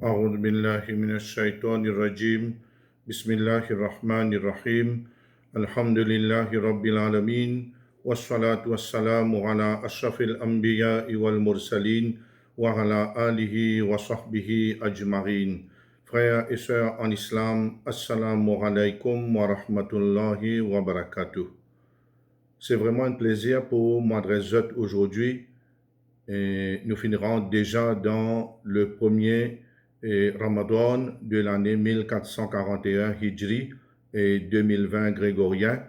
أعوذ بالله من الشيطان الرجيم بسم الله الرحمن الرحيم الحمد لله رب العالمين والصلاة والسلام على أشرف الأنبياء والمرسلين وعلى آله وصحبه أجمعين. Frères et sœurs en islam, assalamu alaikum wa rahmatullahi wa barakatuh. C'est vraiment un plaisir pour moi de résoudre aujourd'hui. Et nous finirons déjà dans le premier Ramadan de l'année 1441 Hijri et 2020 grégorien,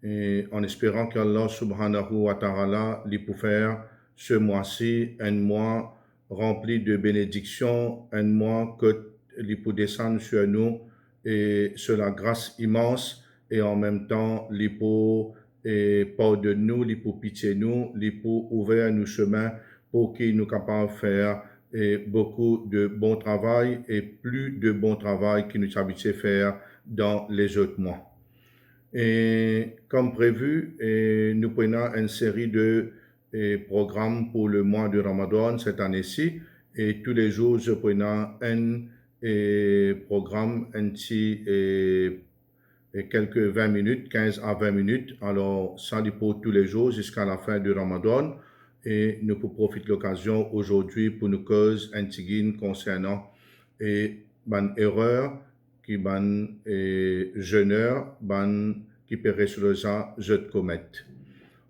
et en espérant qu'Allah subhanahu wa ta'ala lui pour faire ce mois-ci un mois rempli de bénédictions, un mois que lui pour descendre sur nous et sur la grâce immense, et en même temps lui pour pardonner nous, lui pour pitié nous, lui pour ouvrir nos chemins pour qu'il nous capable de faire beaucoup de bon travail et plus de bon travail qu'il nous habitué à faire dans les autres mois. Et comme prévu, nous prenons une série de programmes pour le mois de Ramadan cette année-ci, et tous les jours je prends un programme, un petit quelques 20 minutes, 15 à 20 minutes. Alors, ça pour tous les jours jusqu'à la fin du Ramadan. Et nous pouvons profiter de l'occasion aujourd'hui pour nous causer un petit concernant une erreur qui ban jeûneur ban qui peut sur ça je commettre.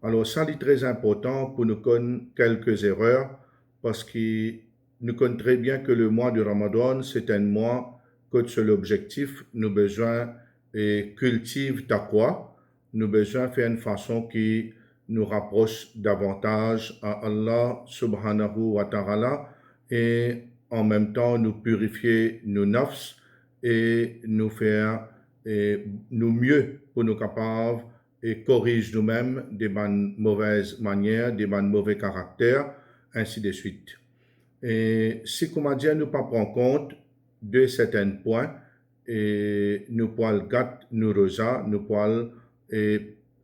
Alors, ça est très important pour nous connaître quelques erreurs, parce que nous connaissons très bien que le mois du Ramadan, c'est un mois que c'est l'objectif, nous besoin et cultive taqwa, nous besoin faire une façon qui nous rapproche davantage à Allah subhanahu wa ta'ala, et en même temps nous purifier nos nafs et nous faire nous mieux pour nous capables et corrige nous-mêmes des bonnes mauvaises manières, des bonnes mauvais caractères, ainsi de suite. Et si, comment dire, nous pas prendre compte de certains points, et nous pouvons gâter nos rosa, nous pouvons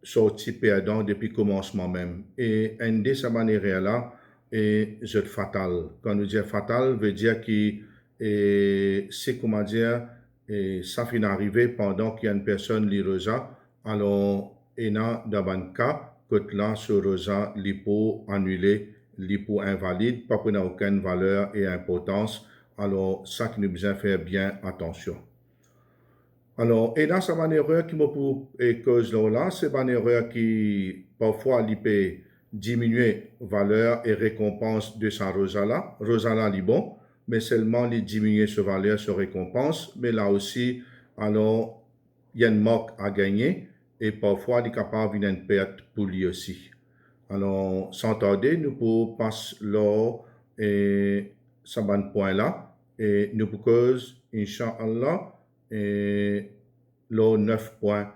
sortir perdant depuis le commencement même. Et une de ces manières-là est fatal. Quand nous disons fatal, veut dire que c'est, comment dire, ça finit d'arriver pendant qu'il y a une personne qui rosa, alors il y a dans un cas que là, ce rosa, l'hypo annulé, l'hypo invalide, pas pour aucune valeur et importance. Alors, ça qui nous besoin faire bien attention. Alors, et là, c'est une erreur qui me pour cause là, c'est une erreur qui parfois peut diminuer valeur et récompense de sa rosala. Rosala est bon, mais seulement les diminuer sa valeur, sa récompense. Mais là aussi, alors, il y a une marque à gagner, et parfois, il est capable d'une perte pour lui aussi. Alors, sans tarder, nous pouvons passer là et ce point là, et nous pouvons cause, Inch'Allah, et les 9 points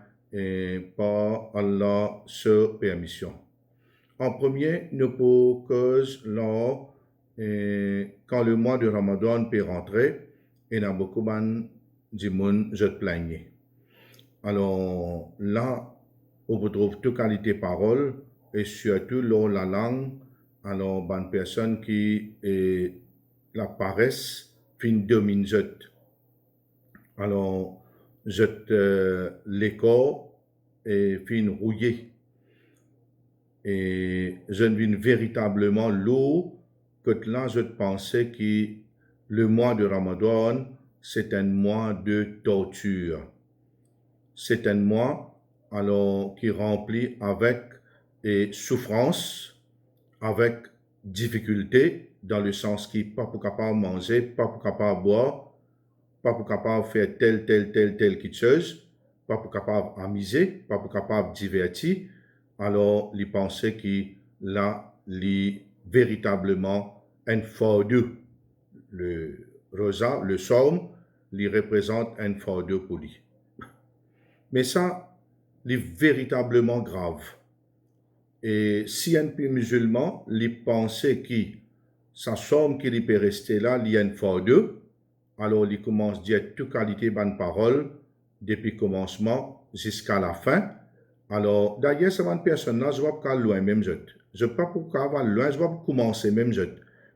par Allah sur permission. En premier, nous pouvons cause là, quand le mois de Ramadan peut rentrer, et il y a beaucoup de monde je te plaignais. Alors là, on retrouve toute qualité de parole, et surtout là, la langue, alors bonne personne qui la paresse fin domine je. Alors, l'école et fin rouillé. Et je ne vis véritablement l'eau que là je pensais que le mois de Ramadan, c'est un mois de torture. C'est un mois alors qui rempli avec souffrance, avec difficulté, dans le sens qui pas pour capable manger, pas pour capable boire, pas pour capable faire telle quelque chose, pas pour capable amuser, pas pour capable divertir. Alors, les pensaient qu'il là, les véritablement un fardeau. Le rosa, le psaume, lui représente un fardeau pour lui. Mais ça, est véritablement grave. Et si un musulman, les pensait que sa somme qui peut rester là, il y a un fardeau, alors il commence à dire toute qualité de bonne parole depuis le commencement jusqu'à la fin. Alors, d'ailleurs, c'est une personne là, je ne vois pas loin même je. Je ne sais pas pourquoi va loin, je ne vois pas commencer même je.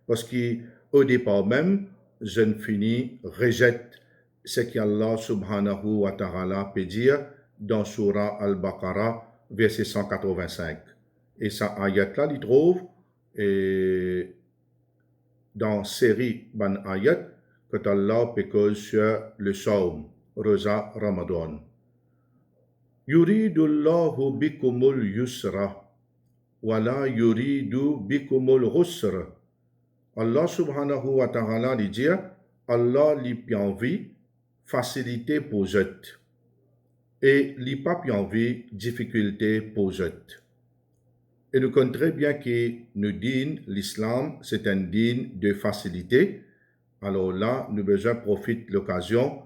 Parce qu'au départ même, je ne finis, rejette ce qu'Allah subhanahu wa ta'ala peut dire dans Surah Al-Baqarah, verset 185. Et ça ayat-là, il trouve et dans série ban ayat que Allah peut sur le Saum, Rosa Ramadan. Yuridullahu bikumul yusra, wala yuridu bikumul usra. Allah subhanahu wa ta'ala dit, Allah lui envie facilité pour eux et lui pas envie difficulté pour eux. Et nous connaissons très bien que nous disons l'islam c'est un dîne de facilité. Alors là, nous besoin profiter de l'occasion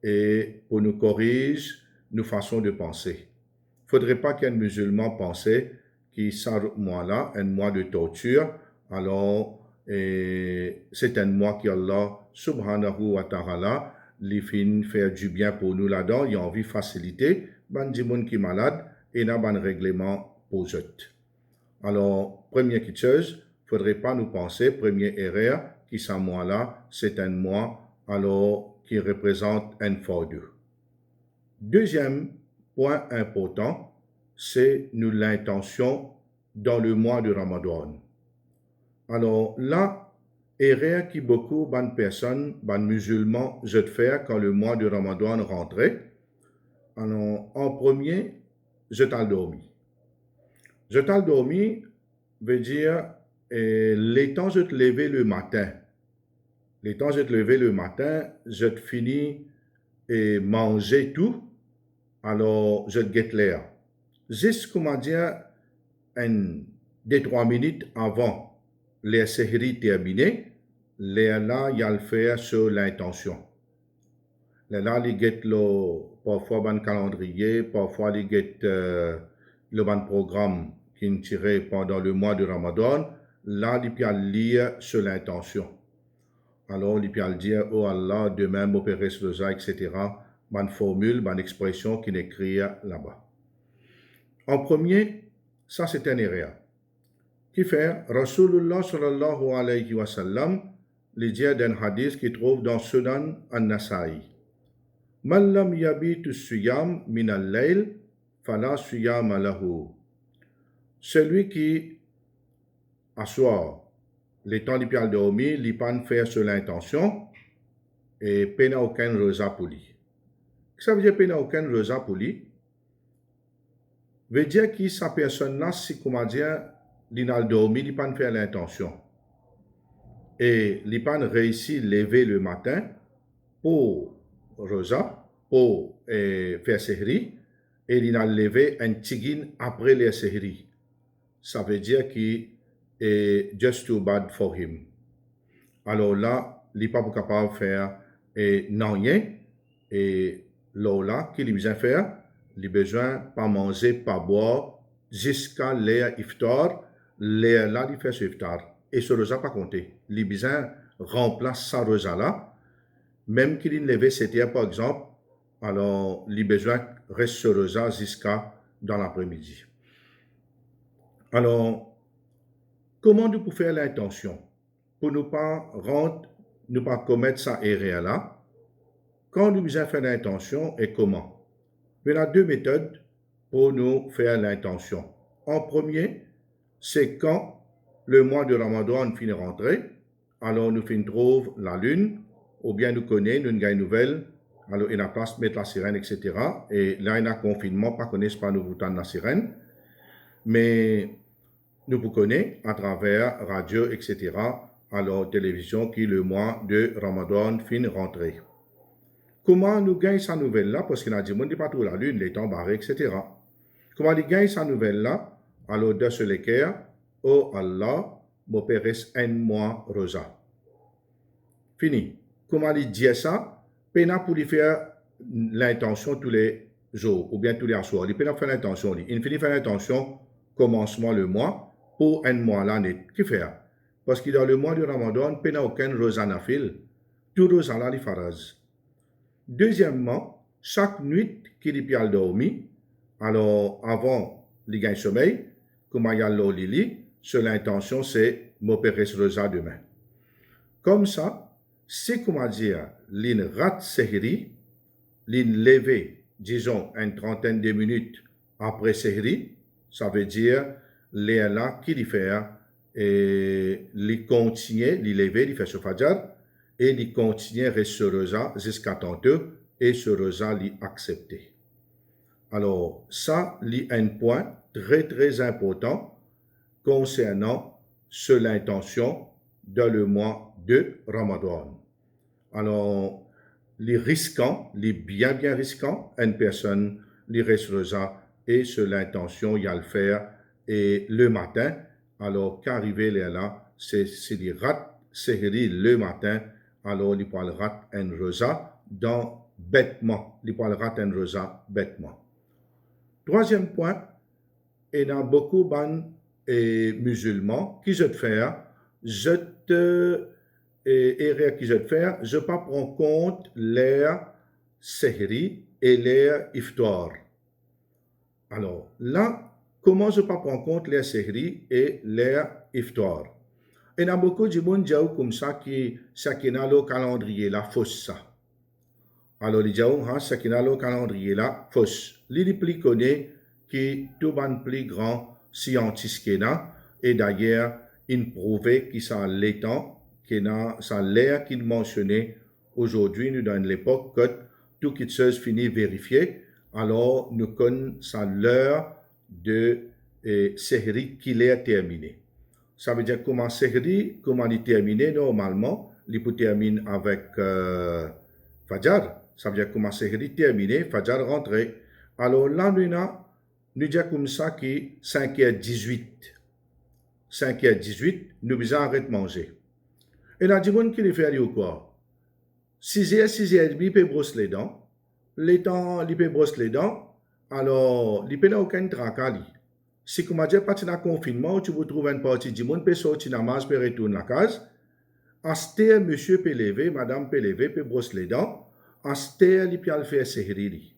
et pour nous corriger nos façons de penser. Il ne faudrait pas qu'un musulman pense que ça mois-là, un mois de torture, alors c'est un mois qui Allah subhanahu wa ta'ala li fin faire du bien pour nous là-dedans, il y a envie de faciliter, ban di moun qui malade et n'a ban règlement pour eux. Alors, première chose, il ne faudrait pas nous penser, première erreur, que ce mois-là, c'est un mois alors qui représente un fardeau. Deuxième point important, c'est nous l'intention dans le mois de Ramadan. Alors là, erreur qui beaucoup de personnes, de musulmans, je faire quand le mois de Ramadan rentrait. Alors, en premier, je t'ai dormi. Je t'ai dormi veut dire les temps je te lever le matin. Les temps je te lever le matin, je te finis et manger tout, alors je te guette l'air. Juste, comment dire, des 3 minutes avant les séries terminées, là, il y a le faire sur l'intention. Là, il y a parfois un calendrier, parfois il y a le programme qui est tiré pendant le mois de Ramadan. Là, il peut lire sur l'intention. Alors, il peut dire, oh Allah, demain, m'opérer sur le ça, etc. Une formule, une expression qui est écrite là-bas. En premier, ça c'est un erreur. Qui fait, Rasulullah sallallahu alayhi wa sallam, il dit d'un hadith qui trouve dans Sunan an-Nasa'i. Man lam yabitu suyam min al-layl, fala suyam lahu. Celui qui, à soir, les temps du pial dormi, il pas faire sur l'intention, et peine aucun rosa pour lui. Ça veut dire peine aucun rosa pour lui. Veut dire que sa personne-là, si, comment dire, il n'a dormi, il pas faire l'intention. Et il pas réussi à lever le matin pour rosa, pour faire sehri, et il a levé un tigin après les sehri. Ça veut dire qu'il est just too bad for him. Alors là, il n'est pas capable de faire rien. Et là, qu'il a besoin de faire, il a besoin de pas manger, pas boire, jusqu'à l'air iftar. L'air là, il fait ce iftar. Et ce rosa pas compté. Il a besoin de remplacer sa rosa là. Même qu'il ait levé cette heure, par exemple, alors il a besoin de rester sur rosa jusqu'à dans l'après-midi. Alors, comment nous pouvons faire l'intention pour ne pas commettre ça erreur là? Quand nous besoin faire l'intention et comment? Il y a 2 méthodes pour nous faire l'intention. En premier, c'est quand le mois de Ramadan finit rentrer, alors nous trouve la lune, ou bien nous connaissons une gagne nouvelle, alors il y a place mettre la sirène, etc. Et là, il y a confinement, pas connaissent pas nous bouton la sirène, mais nous vous connaissons à travers radio, etc. Alors télévision qui le mois de Ramadan finit rentrer. Comment nous gagnons sa nouvelle là? Parce qu'il a dit, on dit pas tout la lune, les temps barrés, etc. Comment il gagne sa nouvelle là? Alors, de ce l'équerre, oh Allah, m'opérer un mois rosa. Fini. Comment il dit ça? Pena pour lui faire l'intention tous les jours, ou bien tous les soirs. Il peut faire l'intention. Il finit faire l'intention, commencement le mois, pour un mois l'année. Qui fait? Parce que dans le mois de Ramadan, il n'y a aucun rosa nafil. Tout rosa là, il faraz. Deuxièmement, chaque nuit qu'il y a dormi, alors avant il gagne sommeil, comme il y a l'olili, sur l'intention c'est m'opérer ce rosa demain. Comme ça, c'est comment dire, l'in rat sehri, l'in levé, disons, une trentaine de minutes après sehri, ça veut dire, les là qui li fait, et li continue, li levé, li fait ce fajar, et li continue rester rosa jusqu'à tantôt, et ce rosa li accepté. Alors, ça, li un point très très important concernant l'intention dans le mois de Ramadan. Alors, les risquants, les bien risquants, une personne les restera et sur l'intention, il y a le faire et le matin, alors qu'arriver là, c'est les rats, c'est le matin, alors il parle rat un rosa dans bêtement, il parle rat un rosa bêtement. Troisième point, il y a beaucoup de musulmans qui se font, je pas prendre compte l'air sehri et l'air iftar. Alors là, comment je pas prendre compte l'air sehri et l'air iftar? Il y a beaucoup de monde comme ça qui a le calendrier là fausse ça. Alors les gens qui a le calendrier là fausse. Les plus connus qui tout le plus grand scientifique et d'ailleurs il prouvait qu'il ça l'étant ça l'air qu'il mentionnait aujourd'hui, nous dans l'époque, que tout qui se finit vérifié, alors nous connaissons l'heure de Sehri qui est terminé. Ça veut dire comment Sehri, comment il est terminé normalement, il peut terminer avec Fajar. Ça veut dire comment Sehri terminé, Fajar rentré. Alors là, nous disons comme ça que 5h18. 5h18, nous devons arrêter de manger. Et là, du monde qui les fait ou quoi? 6h, 6h30, il peut brosser les dents. Les temps, il peut brosser les dents. Alors, il peut n'a aucun tracas. Si comme dire, parti dans le confinement, tu vous trouves une partie du monde, peut sortir dans la masse, peut retourner à la case. En stéa, monsieur peut lever, madame peut lever, peut brosser les dents. En stéa, il peut faire sehri.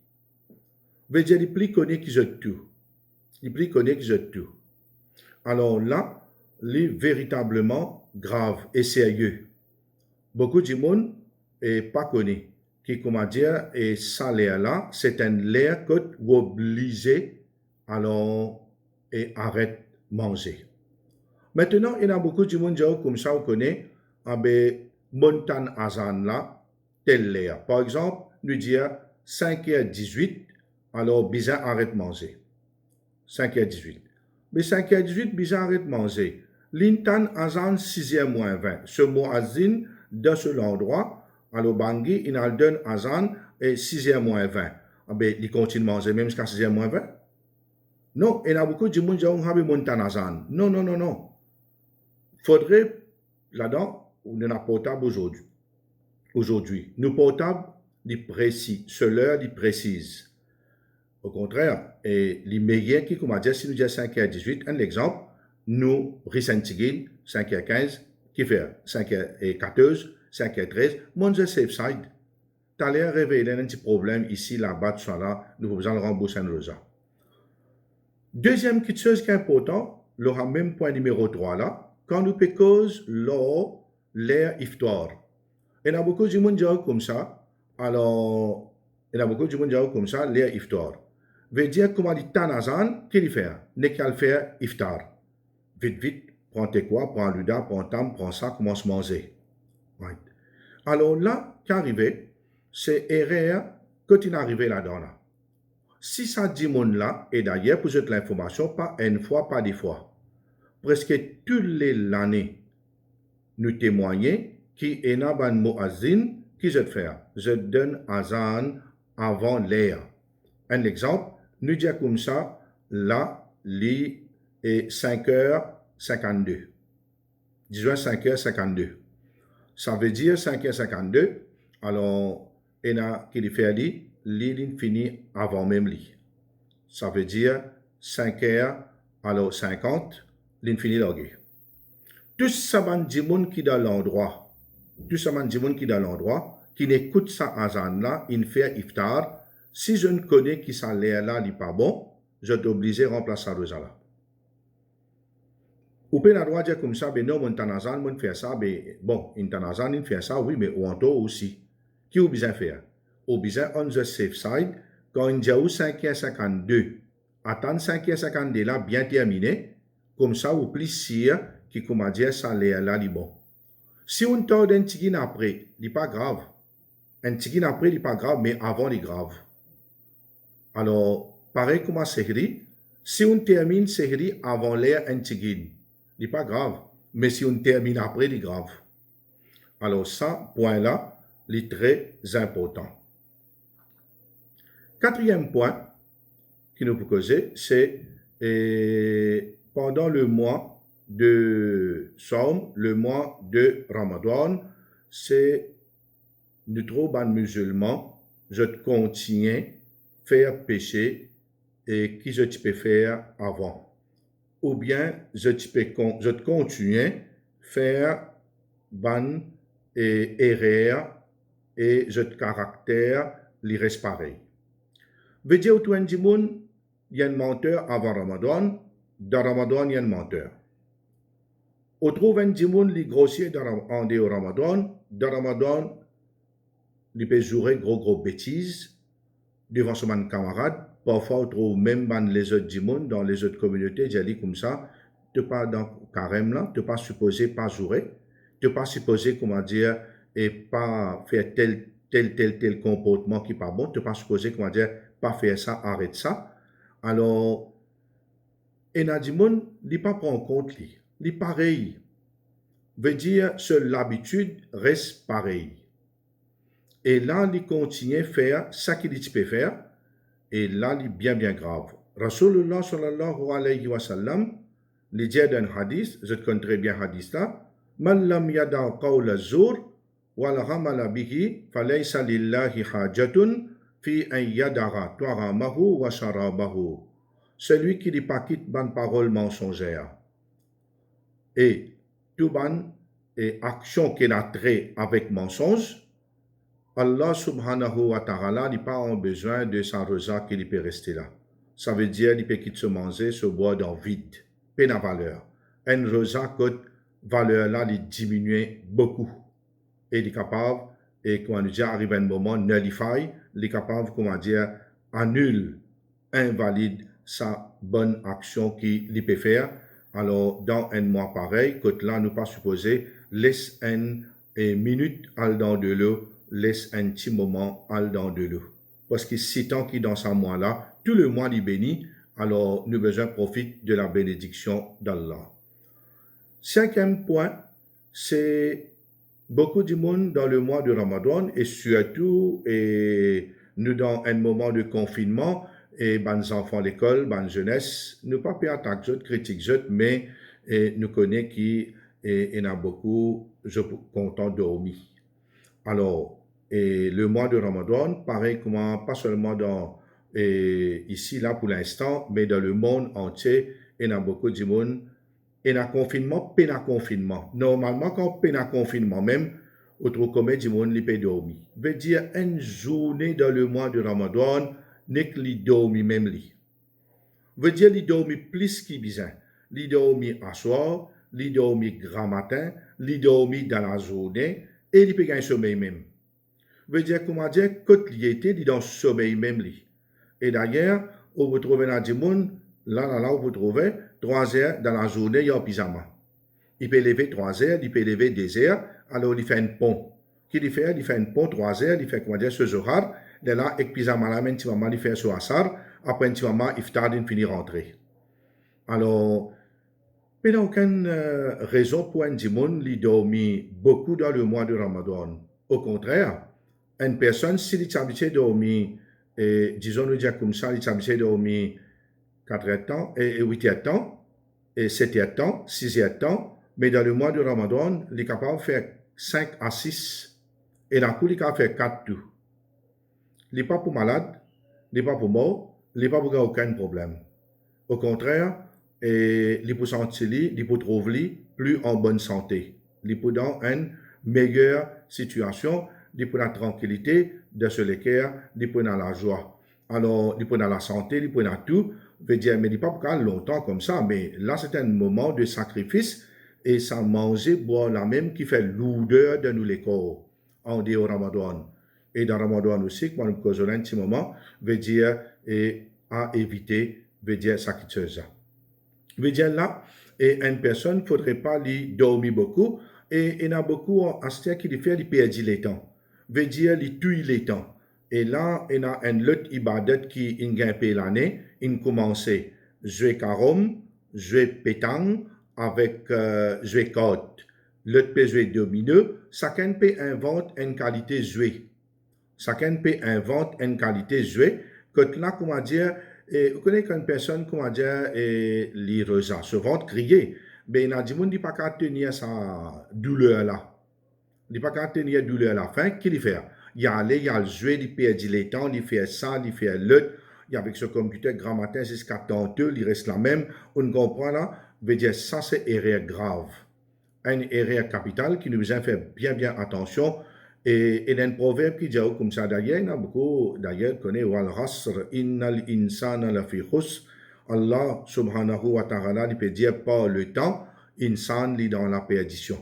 Veut dire, il peut connaître qu'ils ont tout. Il peut connaître qu'ils ont tout. Alors là, il est véritablement grave et sérieux. Beaucoup de monde n'est pas connu. Qui, comment dire, et ça l'air-là, c'est un l'air que vous obligez alors et arrête manger. Maintenant, il y a beaucoup de monde comme ça, vous connaissez, avec montagne azan là, tel l'air. Par exemple, nous dire 5h18, alors bizarre arrête manger. 5h18. Mais 5h18, bizarre arrête manger. L'intan azan 6h-20. Ce mot azin, dans ce endroit, alors Bangui, il a donné azan et 6h-20. Il continue de manger même jusqu'à 6h-20. Non, il y a beaucoup de gens qui ont montan azan. Non, non, non, non. Faudrait, là-dedans, on a portable aujourd'hui. Aujourd'hui, nos portables, ils précis, ceux-là, ils précisent. Au contraire, et les meilleurs qui, comme dire, si nous disons 5h18, un exemple, nous, Rissentigin, 5h15, qui fait 5h14, 5h13, mon safe side. T'as l'air révéler un petit problème ici, là-bas, tout ça là, nous faisons le rembourser un rosa. Deuxième petite chose qui est importante, le même point numéro 3 là, quand nous pécose l'air iftar. Il y a beaucoup de monde comme ça, alors, il y a beaucoup de monde comme ça, l'air iftar. Veut dire comment dit Tanazan, qu'il fait, n'est qu'à faire iftar. Vite, vite, prends tes quoi, prends l'uda, prends tam, prends ça, commence à manger. Right. Alors là, qu'arrive, c'est erreur quand il est arrivé là-dedans. Là. Si ça dit monde là, et d'ailleurs, pour cette l'information, pas une fois, pas des fois, presque toutes les années, nous témoignons qu'il y a un muazzin qui se fait. Je donne azan avant l'air. Un exemple, nous disons comme ça, là, li est 5h52. Disons 5h52. Ça veut dire 5h52, alors, il y a qui fait li finit avant même li. Ça veut dire 5h, alors 50, li finit logé. Tout ça va dire monde qui dans l'endroit, qui n'écoute ça azan là, il fait iftar. Si je ne connais qui ça l'air là n'est pas bon, je suis obligé de remplacer ça là. Ou peut la droit dire comme ça, ben non, mon tanazan, mon fait ça, ben bon, une tanazan, il fait ça, oui, mais ou en aussi. Qui ou besoin faire? Ou besoin on the safe side, quand il y a 5h52, attendre 5h52 là, bien terminé, comme ça, ou plus sûr, qui, comment dire, ça l'air là, li bon. Si on tord un tigin après, il n'est pas grave. Un tigin après, il n'est pas grave, mais avant, il est grave. Alors, pareil comme à Sehri, si on termine Sehri avant l'air un tigin, il n'est pas grave. Mais si on termine après, il est grave. Alors, ça, point-là, il est très important. Quatrième point qui nous peut causer, c'est pendant le mois de Somme, le mois de Ramadan, c'est nous trouvons musulmans, je continue faire péché et qui je peux faire avant. Ou bien je continue faire ban et erreur et je caractère les reste pareil. Veut dire que il y a un menteur avant Ramadan, dans Ramadan il y a un menteur. On trouve un dimoun li grossier en dehors Ramadan, dans Ramadan il peut jouer gros bêtises devant son camarade. Parfois, on trouve même les autres dimoun dans les autres communautés, j'ai dit comme ça, tu pas dans carême là, tu pas supposé pas jouer, tu pas supposé, comment dire, et pas faire tel comportement qui n'est pas bon, tu pas supposé, comment dire, pas faire ça, arrête ça. Alors, et Nadimon, il n'est pas prend en compte, il est pareil. Veut dire, seule l'habitude reste pareil. Et là, il continue à faire ce qu'il peut faire. Et là, il est bien grave. Rasulullah sallallahu alayhi wa sallam, il dit dans un hadith, je connais très bien hadith là, Man lam yada qawla zur, wal hamala bihi, falaysa lillahi hajatun, fi an yadara tuaramahu wa sharabahu. Celui qui ne pas quitte ban parole mensongère. Et tout ban et action qu'il a trait avec mensonge, Allah subhanahu wa ta'ala n'a pas besoin de sa rosa qu'il peut rester là. Ça veut dire qu'il peut quitter se manger, se boire dans le vide. Pas de valeur. Une rosa coûte valeur là, il diminue beaucoup. Et il est capable, et quand on dit arrive un moment, nullify, il est capable, comment dire, annule, invalide sa bonne action qu'il peut faire. Alors, dans un mois pareil, que là, nous pas supposé, laisse une minute al dans de l'eau, laisse un petit moment al dans de l'eau. Parce que si tant qu'il dans ce mois-là, tout le mois il bénit, alors nous besoin profite de la bénédiction d'Allah. Cinquième point, c'est beaucoup de monde dans le mois de Ramadan et surtout nous dans un moment de confinement et les enfants à l'école, les jeunesse, nous pas pas attaquer, critiquer, mais nous connaissons qui et a beaucoup, je suis content de dormir. Alors, et le mois de Ramadan, pareil comment pas seulement dans ici là pour l'instant, mais dans le monde entier, il y a beaucoup de monde. Et dans confinement, peine confinement. Normalement, quand peine confinement, même, autre comme du monde, il peut dormir. Veut dire, une journée dans le mois de Ramadan, n'est que il dormit même lui. Veut dire, il dormit plus qu'il besoin. Il dormit à soir, il dormit grand matin, il dormit dans la journée, et il peut gagner sommeil même. Veut dire, comment dire, quand il était, il dans sommeil même lui. Et d'ailleurs, on vous trouve dans du monde, là, vous trouvez 3 heures dans la journée, il y a un pyjama. Il peut lever 3 heures, il peut lever 2 heures, alors il fait un pont. Qu'il il fait un pont 3 heures, il fait comment dire, ce Zohar, de là, avec pyjama là, même tu vas il fait ce Asar, après tu vas iftar, il finit rentrer. Alors, il n'y a aucune raison pour un dimon, il dormit beaucoup dans le mois de Ramadan. Au contraire, une personne, s'il est habitué à dormir, disons, nous dire comme ça, il est habitué à dormir 4 heures de temps, et 8 heures de temps, et 7 heures de temps, 6 heures de temps, mais dans le mois de Ramadan, il est capable de faire 5 à 6, et dans le coup, il est capable de faire 4 tout. Il n'est pas pour malade, il n'est pas pour mort, il n'est pas pour aucun problème. Au contraire, il est pour sentir, il est pour trouver plus en bonne santé. Il est pour dans une meilleure situation, il est pour la tranquillité de ce l'équerre, il est pour dans la joie. Alors, il est pour dans la santé, il est pour dans tout. veut dire, mais il pas pour longtemps comme ça, mais là, c'est un moment de sacrifice et ça manger, boire la même qui fait l'odeur de nous les corps en dehors au Ramadan. Et dans Ramadan aussi, quand on cause un petit moment, veut dire, et à éviter, veut dire, ça qui se veut dire là, et une personne, il ne faudrait pas lui dormir beaucoup, et il y en a beaucoup en qui lui fait, il perd les temps. Veut dire, il tue les temps. Et là, il y a un autre ibadat qui gagne l'année, il commence jouer carom, jouer pétang, avec jouer code. L'autre peut jouer domineux, chacun peut inventer une qualité jouée. Chacun peut inventer une qualité jouée, que là, comment dire, et vous connaissez qu'une personne, comment dire, les reza, se vont crier, mais il y a des gens qui ne peuvent pas tenir sa douleur là. Il ne peuvent pas tenir douleur à la fin. Qu'il fait? Il y a aller, il y a le jouer, il perd le temps, il fait ça, il fait l'autre. Il y a avec ce computer grand matin jusqu'à tantôt, il reste la même. On comprend là, veut dire ça c'est erreur grave. Une erreur capitale qui nous a fait bien attention. Et il y a un proverbe qui dit comme ça d'ailleurs, il y a beaucoup d'ailleurs connaît wal hasr innal insana la fi khusr. Allah subhanahu wa ta'ala il peut dire par le temps, insan lit dans la perdition.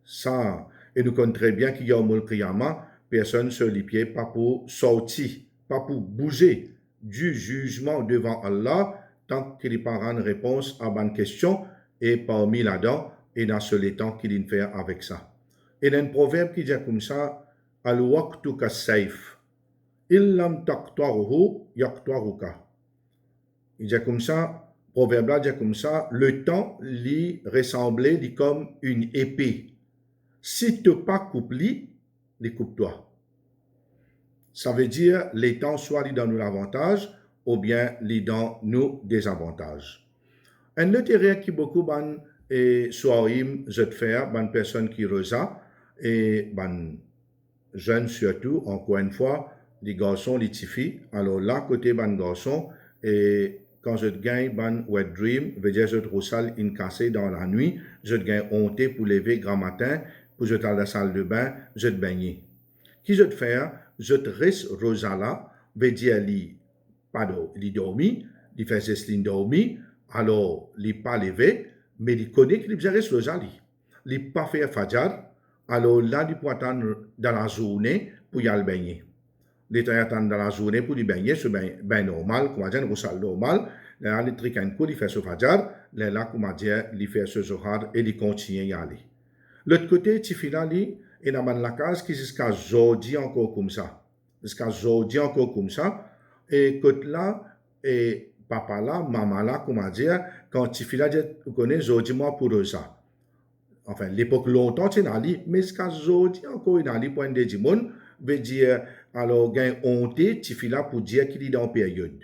Ça, et nous connaissons très bien qu'il y a au Qiyamah, personne sur les pieds, pas pour sortir, pas pour bouger du jugement devant Allah, tant qu'il n'y a pas une réponse à bonne question, et parmi là-dedans, et dans ce temps qu'il fait avec ça. Et il y a un proverbe qui dit comme ça, Al-waqtu kas-sayf, illam taqtaruhu yaqtaruka. Il dit comme ça, proverbe là dit comme ça, le temps lui ressemblait comme une épée. Si tu n'as pas coupé, les coupe-toi. Ça veut dire les temps soit les dans nous l'avantage ou bien les dans nous désavantages. Un autre erreur qui beaucoup ban et soarim je te faire ban personne qui reza et ban jeunes surtout encore une fois les garçons les filles alors là côté ban garçon et quand je te gagne ban wet dream veut dire je te roussale une cassée dans la nuit je te gagne honte pour lever grand matin pour je à la salle de bain, je te baigner. Qui je te faire, je te reste rosala, veut dire li pas li dormi, li fait juste li dormi, alors li pas levé, mais li connaît qu'il reste rosali. Li pas faire fajar, alors là il peut attendre dans la journée pour y aller baigner. Li attendre dans la journée pour y baigner, c'est bien normal, comment dire, une salle normale, là il trique un coup, il fait ce fajar, là comment dire, il fait ce zohar et il continue à y aller. L'autre côté, Tifila, il y a la case qui jusqu'à aujourd'hui encore comme ça. Jusqu'à aujourd'hui encore comme ça. Et côté là, et papa là, maman là, comment dire, quand Tifila dit, vous connaissez aujourd'hui moi pour ça. Enfin, l'époque longtemps, c'est Ali, mais jusqu'à aujourd'hui encore, il y a Ali, point de Dimon, veut dire, alors, gain honte, Tifila pour dire qu'il est dans période.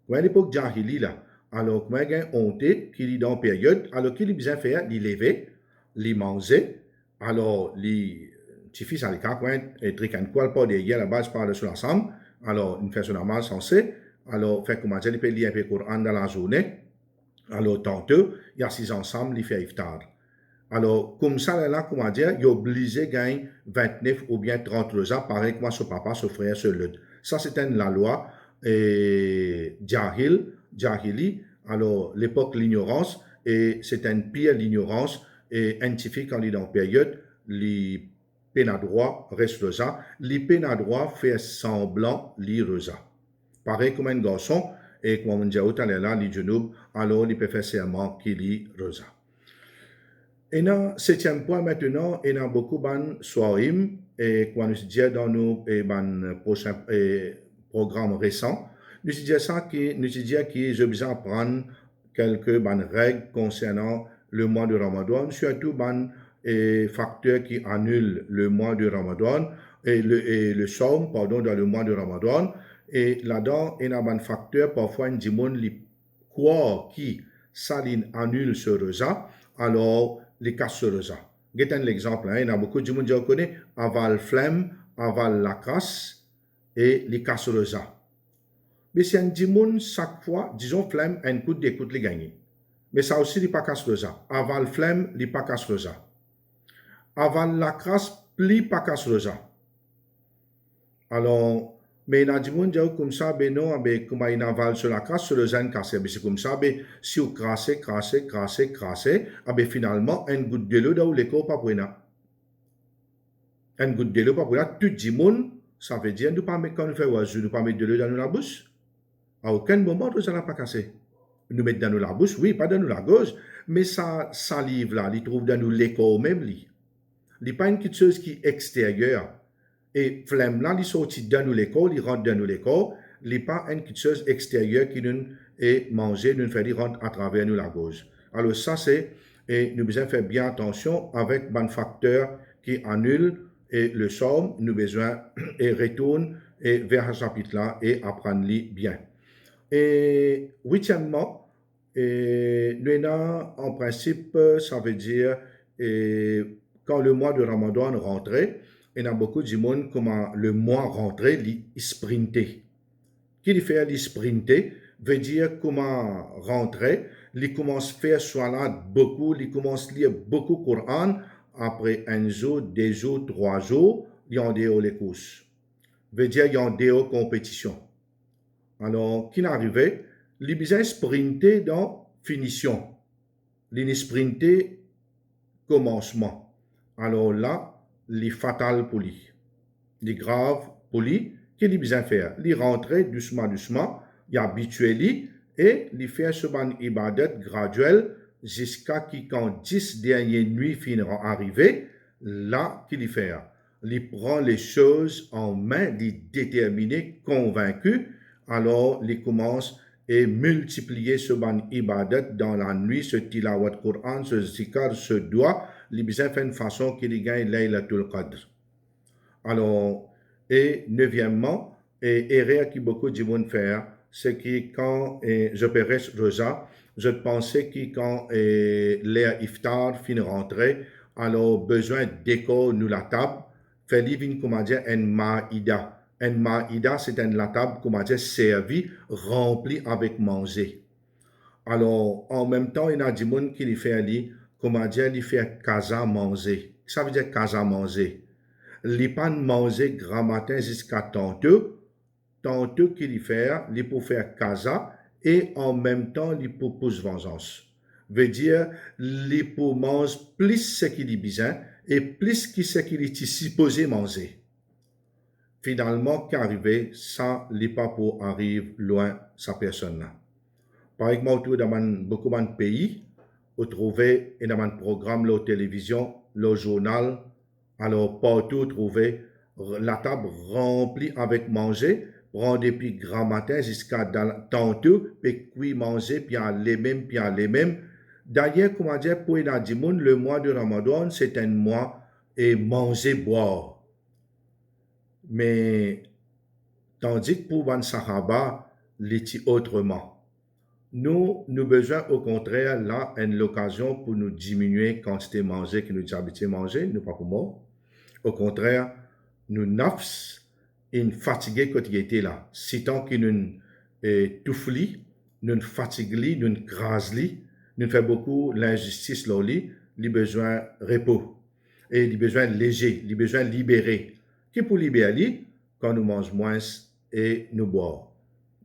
Quand l'époque Jahili là, alors, quand gain honte, qu'il est dans période, alors qu'il est bien fait, il lever, les manger, alors les petits fils à l'écart, et trican quoi pas derrière la base par dessus ensemble, alors une personne normale censée, alors fait comment dire, il peut lire un peu Coran dans la journée, alors tantôt, il y a 6 ensemble, il fait iftar. Alors, comme ça, là, comment dire, il est obligé de gagner 29 ou bien 32 ans, pareil que moi, son papa, son frère, son l'autre. Ça, c'était la loi Jahili, alors l'époque de l'ignorance, et c'est une pire l'ignorance, et scientifique quand il est dans la période, les peines à droit restent ça, les peines à droit fait semblant lire ça. Pareil comme un garçon, et comme on dit tout à l'heure, les genoux, alors il peut faire serment qu'il lit ça. Et dans 7e point maintenant, il y a beaucoup de soirées, et quand nous disons dans nos prochains programmes récents, nous disons ça que nous disons que j'ai besoin d'apprendre quelques règles concernant le mois de Ramadan, surtout des facteurs qui annulent le mois de Ramadan et le somme, pardon, dans le mois de Ramadan. Et là-dedans, il y a un facteur, parfois, une dimon quoi qui saline annule ce rosa, alors les casse ce rosa. J'ai un exemple, il y a beaucoup de gens qui connaissent aval flemme, aval la casse et les casse rosa. Mais si un dimon chaque fois, disons flemme, un coup d'écoute les gagner. Mais ça aussi, il pas casse rosa. Aval flemme, il pas casse rosa. Aval la crasse, pli pas casse rosa. Alors, Mais il y a des gens qui disent comme ça, ben non, ben, comme il avale sur la crasse, sur le zen cassé. Ben, c'est comme ça, ben, si vous crassez, ben, finalement, une goutte de l'eau dans l'écho, pas pour rien. Une goutte de l'eau, pas pour rien. Tout le monde, ça veut dire, nous pas mettre, quand nous faisons oiseau, nous pas mettre de l'eau dans la bouche. À aucun moment, nous n'allons pas casser. Nous mettre dans la bouche, oui, pas dans la gorge, mais ça salive là, il trouve dans l'écho même, li. Il n'est pas une petite chose qui est extérieure. Et flemme là, il sortit dans l'école, il rentre dans l'école, il n'est pas une petite chose extérieure qui nous est mangée, nous fait rentre à travers nous la gorge. Alors ça c'est, et nous besoin faire bien attention avec un facteur qui annule et le somme, nous besoin et retourne et vers ce chapitre là et apprendre-le bien. Et huitièmement, nous avons en principe, ça veut dire, quand le mois de Ramadan rentrait, il y a beaucoup de monde comment le mois rentrait, il sprintait. Qui fait il sprinter veut dire comment rentrer, il commence à faire salat beaucoup, il commence à lire beaucoup Coran, après un jour, 2 jours, 3 jours, il y a des les courses. Veut dire il y a des compétitions. Alors, qui n'arrivait, il besoin sprinter dans finition. Il sprinter commencement. Alors là, il est fatal pour lui. Il est grave pour lui. Qu'est-ce qu'il besoin faire? Il rentrer doucement, il habitué lui et il fait ce ban ibadat graduel jusqu'à qui quand 10 dernières nuits finiront arriver, là qu'il fait. Il prend les choses en main, il déterminé, convaincu, alors il commence et multiplier ce ban ibadat dans la nuit, ce tilawat Coran, ce zikar, ce doigt, il besoin faire une façon qu'il gagne Laylatul Qadr. Alors, et neuvièmement, et erreur qui beaucoup de monde faire, c'est que quand j'opérais Rosa, je pensais que quand l'air iftar fin rentrer, alors besoin d'écho nous la table, fait livre comment dire un maïda. Un maïda, c'est la table comment dire servie, remplie avec manger. Alors, en même temps, il y a des gens qui lui fait comment dire, il fait casa manger. Ça veut dire casa manger. Les pas manger grand matin jusqu'à tantôt qu'il y fait, il pour faire casa et en même temps il pour pousser vengeance. Veut dire, il pour manger plus ce qu'il y besoin et plus que ce qu'il est supposé manger. Finalement, qu'arriver, ça, il pas pour arriver loin sa personne là. Par exemple, dans beaucoup de pays, vous trouvez un programme, la télévision, le journal, alors partout trouver la table remplie avec manger, prendre depuis grand matin jusqu'à tantôt, puis manger, puis les mêmes. D'ailleurs, comment dire, pour les monde, le mois de Ramadan, c'est un mois et manger, boire. Mais tandis que pour les Sahaba, l'était autrement. Nous besoin au contraire, là, une occasion pour nous diminuer la quantité de manger que nous habituons à manger, nous pas pour mort. Au contraire, nous nafs, une fatigué quand il était là. Si tant que nous touffli, nous fatigués, nous crasli, nous fait beaucoup l'injustice là, les besoins repos et les besoins légers, les besoins libérés. Qui pour libérer quand nous mangeons moins et nous boire.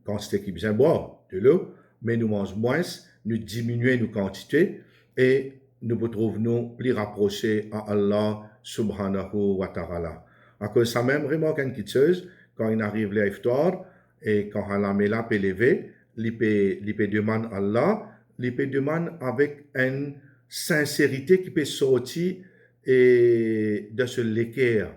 Quand c'est qui besoin boire de l'eau, mais nous mangeons moins, nous diminuons nos quantités et nous retrouvons plus rapprochés à Allah subhanahu wa ta'ala. À cause ça même vraiment quelque chose, quand il arrive l'iftar et quand Allah met la levé, il peut demander à Allah, il peut demander avec une sincérité qui peut sortir de ce l'équerre.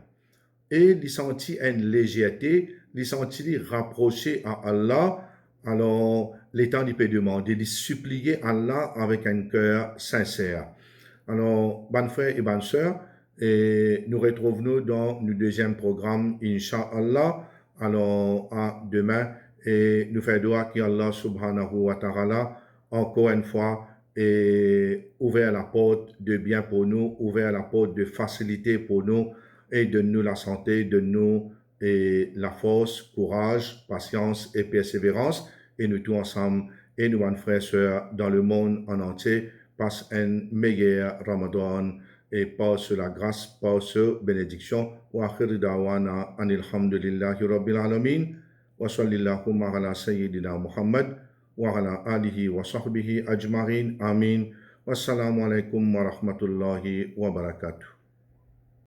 Et il sentit une légèreté, il sentit rapproché à Allah. Alors, l'état il peut demander, il supplier Allah avec un cœur sincère. Alors, bonnes frères et bonnes sœurs, et nous retrouvons dans le deuxième programme, Inch'Allah. Alors, à demain, et nous faisons doigt qu'Allah subhanahu wa ta'ala, encore une fois, et ouvert la porte de bien pour nous, ouvert la porte de facilité pour nous, et donne-nous la santé, donne-nous la force, courage, patience et persévérance, et nous tous ensemble, et nous, frères et sœurs, dans le monde en entier, passent un meilleur Ramadan et par la grâce, par ce bénédiction. Wa akhir dawana anil hamdulillahi rabbil alamin. Wa sallallahu ala sayyidina Muhammad wa ala alihi wa sahbihi ajma'in. Amin. Wassalamu alaikum wa rahmatullahi wa barakatuh.